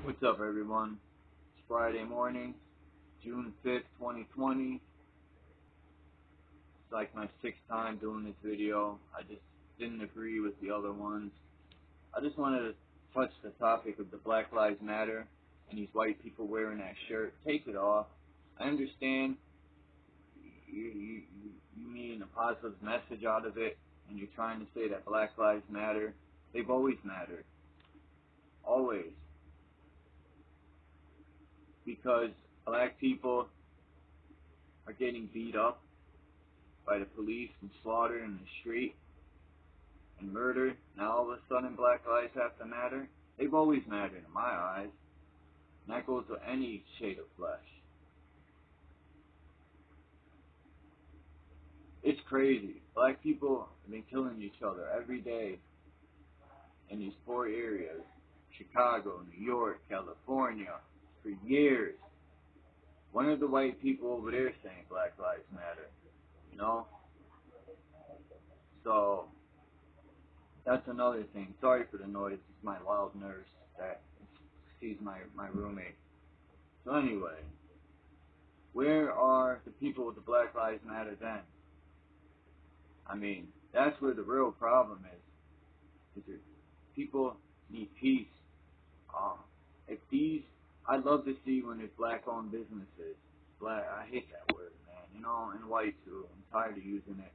What's up, everyone? It's Friday morning, June 5th, 2020. It's like my sixth time doing this video. I just didn't agree with the other ones. I just wanted to touch the topic of the Black Lives Matter and these white people wearing that shirt. Take it off. I understand you mean a positive message out of it, and you're trying to say that Black Lives Matter. They've always mattered. Always. Because black people are getting beat up by the police and slaughtered in the street and murdered. Now all of a sudden Black lives have to matter. They've always mattered in my eyes. And that goes with any shade of flesh. It's crazy. Black people have been killing each other every day in these poor areas. Chicago, New York, California, for years. When are the white people over there saying Black Lives Matter? You know? So, that's another thing. Sorry for the noise. It's my loud nurse that sees my roommate. So anyway, where are the people with the Black Lives Matter then? I mean, that's where the real problem is that people need peace. I'd love to see when there's black-owned businesses. I hate that word, man. You know, and white too. I'm tired of using it.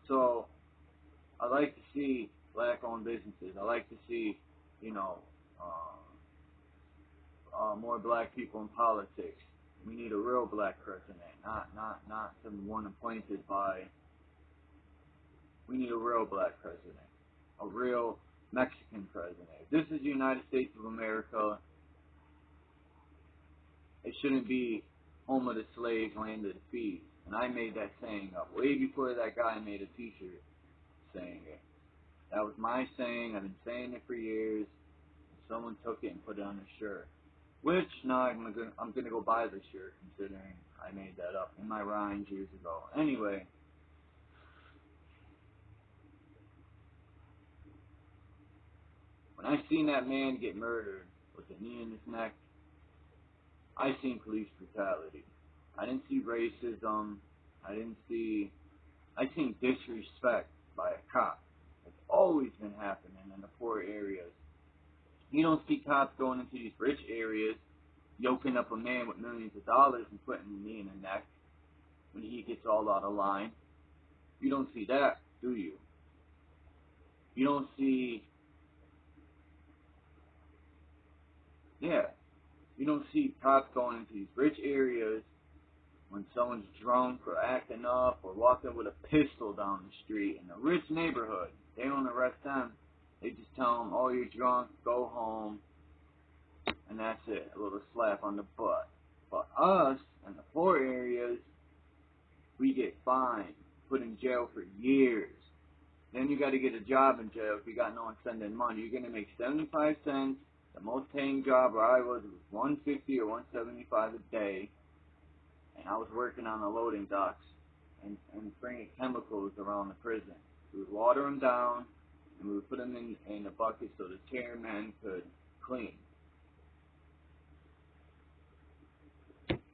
So, I like to see black-owned businesses. I like to see, more black people in politics. We need a real black president, not some one appointed by. We need a real black president, a real Mexican president. If this is the United States of America, it shouldn't be home of the slaves, land of the free. And I made that saying up way before that guy made a t-shirt saying it. That was my saying. I've been saying it for years. Someone took it and put it on a shirt. Which, now I'm gonna go buy the shirt, considering I made that up in my rhymes years ago. Anyway. When I seen that man get murdered with a knee in his neck, I seen police brutality. I didn't see racism. I seen disrespect by a cop. It's always been happening in the poor areas. You don't see cops going into these rich areas, yoking up a man with millions of dollars and putting a knee in the neck when he gets all out of line. You don't see that, do you? You don't see... You don't see cops going into these rich areas when someone's drunk or acting up or walking with a pistol down the street in a rich neighborhood. They don't arrest them. They just tell them, oh, you're drunk, go home, and that's it. A little slap on the butt. But us, in the poor areas, we get fined, put in jail for years. Then you got to get a job in jail if you got no one sending money. You're going to make 75 cents. The most paying job where I was $150 or $175 a day, and I was working on the loading docks and bringing chemicals around the prison. We would water them down, and we would put them in a bucket so the chairman could clean.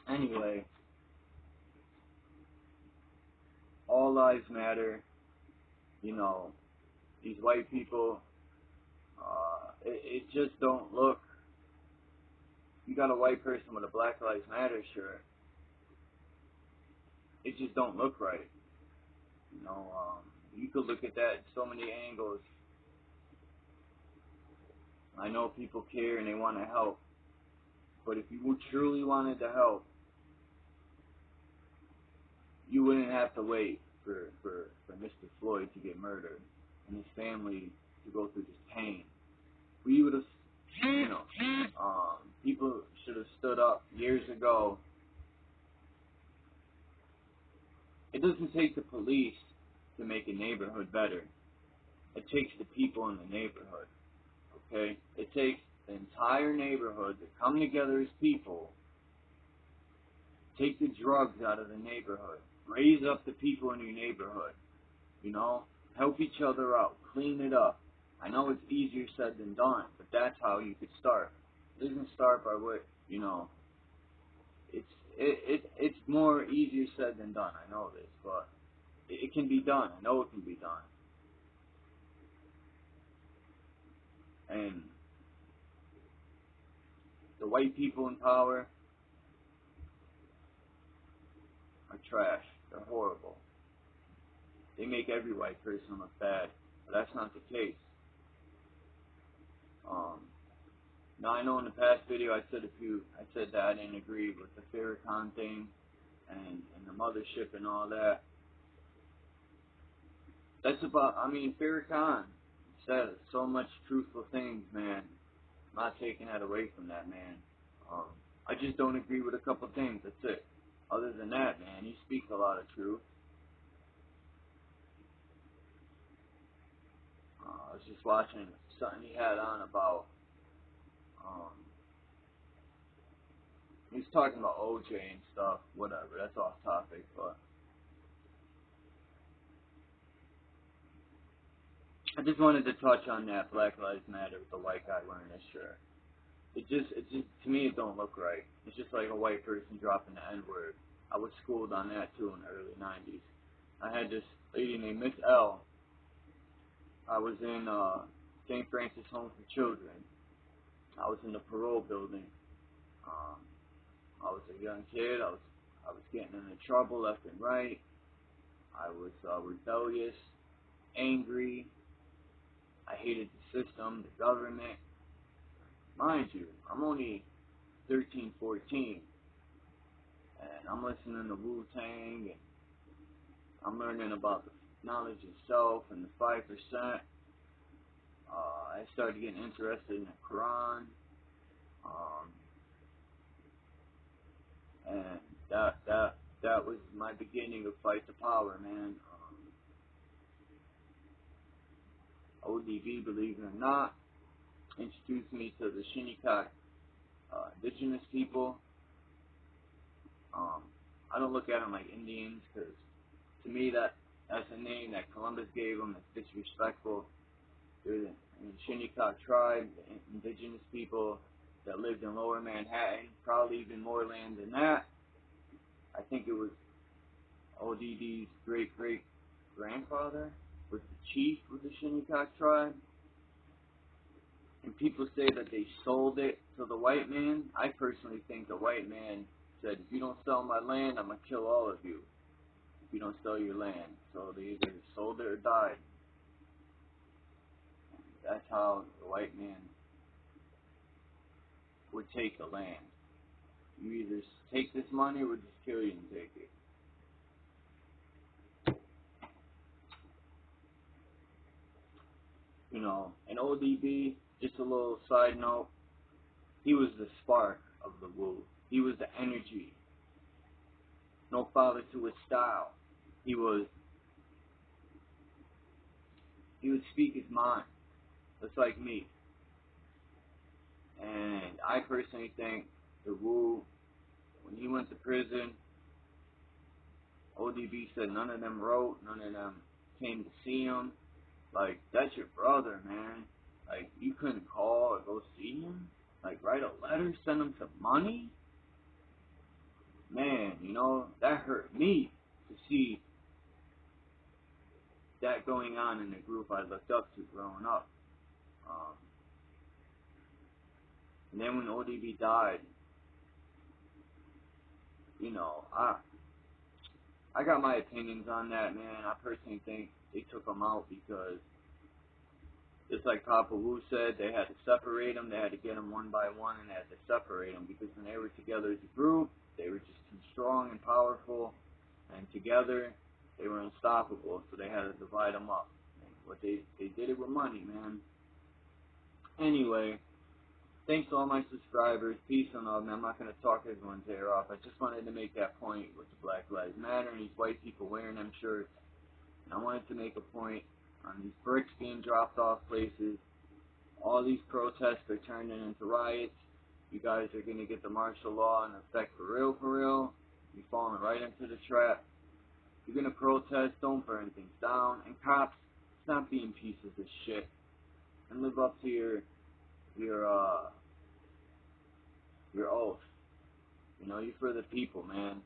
Anyway, all lives matter. You know, these white people. It just don't look. You got a white person with a Black Lives Matter shirt. It just don't look right. You know, you could look at that in so many angles. I know people care and they want to help, but if you truly wanted to help, you wouldn't have to wait for Mr. Floyd to get murdered and his family to go through this pain. We would have, people should have stood up years ago. It doesn't take the police to make a neighborhood better. It takes the people in the neighborhood, okay? It takes the entire neighborhood to come together as people, take the drugs out of the neighborhood, raise up the people in your neighborhood, help each other out, clean it up. I know it's easier said than done, but that's how you could start. doesn't start by what, you know, it's more easier said than done. I know this, but it can be done. I know it can be done. And the white people in power are trash. They're horrible. They make every white person look bad, but that's not the case. Now I know in the past video I said that I didn't agree with the Farrakhan thing and the mothership and all that. That's about, I mean, Farrakhan said so much truthful things, man. I'm not taking that away from that man. I just don't agree with a couple things, that's it. Other than that, man, he speaks a lot of truth. I was just watching something he had on about, he was talking about OJ and stuff, whatever, that's off topic, but I just wanted to touch on that Black Lives Matter with the white guy wearing his shirt. It just, to me, it don't look right. It's just like a white person dropping the N-word. I was schooled on that too in the early 90s. I had this lady named Miss L. I was in St. Francis Home for Children. I was in the parole building. I was a young kid. I was getting into trouble left and right. I was rebellious, angry. I hated the system, the government. Mind you, I'm only 13, 14, and I'm listening to Wu-Tang, and I'm learning about the knowledge of self and the 5%. I started getting interested in the Quran, and that was my beginning of Fight the Power, man. ODB, believe it or not, introduced me to the Shinnecock indigenous people. I don't look at them like Indians, because to me that's a name that Columbus gave them. It's disrespectful. They're the Shinnecock tribe, the indigenous people that lived in Lower Manhattan, probably even more land than that. I think it was ODB's great-great-grandfather was the chief of the Shinnecock tribe. And people say that they sold it to the white man. I personally think the white man said, if you don't sell my land, I'm going to kill all of you if you don't sell your land. So they either sold it or died. That's how the white man would take the land. You either take this money or just kill you and take it. You know, and ODB, just a little side note, he was the spark of the Wu. He was the energy. No father to his style. He would speak his mind, just like me. And I personally think the Wu, when he went to prison, ODB said none of them wrote, none of them came to see him. Like, that's your brother, man. Like, you couldn't call or go see him? Like, write a letter, send him some money? Man, you know, that hurt me to see that going on in the group I looked up to growing up. And then when ODB died, you know, I got my opinions on that, man. I personally think they took him out because, just like Papa Wu said, they had to separate them. They had to get them one by one, and they had to separate them because when they were together as a group, they were just too strong and powerful, and together they were unstoppable. So they had to divide them up. And what they did it with money, man. Anyway, thanks to all my subscribers. Peace and love, man. I'm not going to talk everyone's ear off. I just wanted to make that point with the Black Lives Matter and these white people wearing them shirts. And I wanted to make a point on these bricks being dropped off places. All these protests are turning into riots. You guys are going to get the martial law in effect for real, for real. You're falling right into the trap. You're going to protest, don't burn things down. And cops, stop being pieces of shit. And live up to your you're for the people, man.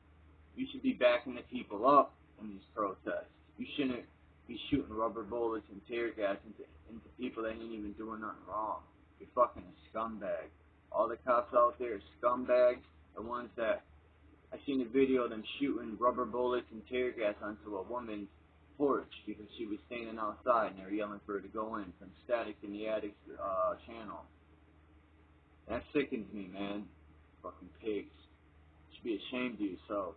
You should be backing the people up in these protests. You shouldn't be shooting rubber bullets and tear gas into people that ain't even doing nothing wrong. You're fucking a scumbag. All the cops out there are scumbags. The ones that I seen a video of them shooting rubber bullets and tear gas onto a woman's porch because she was standing outside and they were yelling for her to go in from Static in the Attic channel. That sickens me, man. Fucking pigs. You should be ashamed of yourself.